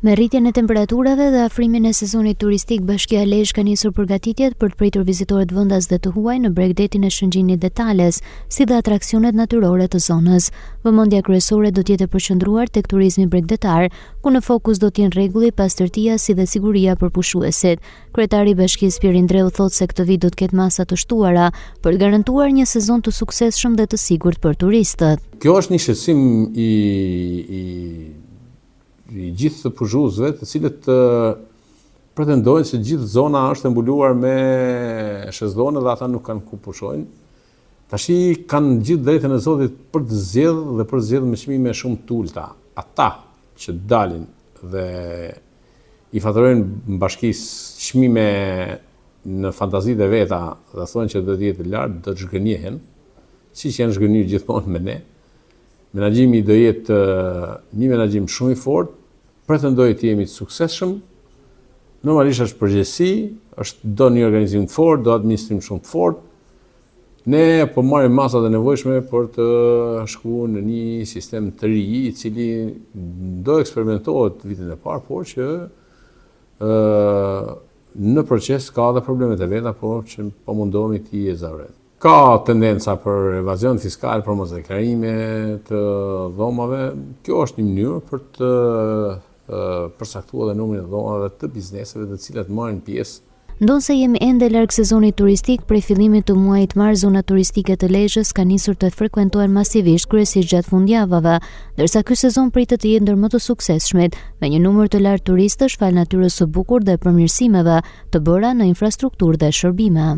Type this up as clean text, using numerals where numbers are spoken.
Me rritjen e temperaturave dhe afrimin e sezonit turistik, Bashkia Lezhë ka nisur përgatitjet për të pritur vizitorët vendas dhe të huaj në bregdetin e Shëngjinit dhe Tales, si dhe atraksionet natyrore të zonës. Vëmendja kryesore do të jetë e përqendruar tek turizmi bregdetar, ku në fokus do të jenë rregulli, pastërtia si dhe siguria për pushuesit. Kryetari i Bashkisë Pir Indreu thotë se këtë vit do të ketë masa të shtuara për të garantuar një sezon të suksesshëm dhe të sigurt për turistët. Kjo është një shqetësim i gjithë të pushuesve, të cilët pretendojnë se gjithë zona është e mbuluar me shezllonë dhe ata nuk kanë ku pushojnë. Tashi kanë gjithë drejtën e Zotit për të zgjedhur dhe për të zgjedhur me çmime shumë të ulta. Ata që dalin dhe i faturojnë bashkisë çmime në fantazitë e veta dhe thonë që do të jetë lart, do të zhgënjehen, siç janë zhgënjur gjithmonë me ne. Menaxhimi do jetë një menaxhim shumë i fortë, pretendoj të jemi të suksesshëm. Normalisht është përgjegjësi, do një organizim të fortë, do administrim shumë të fortë. Ne po marrim masat e nevojshme për të shkuar në një sistem të ri, i cili do eksperimentohet vitin e parë, por që në proces ka dhe problemet e veta, por që po mundohemi t'i ezaurim. Ka tendenca për evazion fiskal, për mos deklarime të dhomave. Kjo është një mënyrë për të përcaktuar dhe numrin e dhomave të bizneseve të cilat marrin pjesë. Ndonse jemi ende larg sezonit turistik, prej fillimit të muajit mars zona turistike të Lezhës ka nisur të frekuentohen masivisht, kryesisht gjatë fundjavave, ndërsa ky sezon pritet të jetë ndër më të suksesshmit, me një numër të lartë turistësh fal natyrës së bukur dhe përmirësimeve të bëra në infrastrukturë dhe shërbime.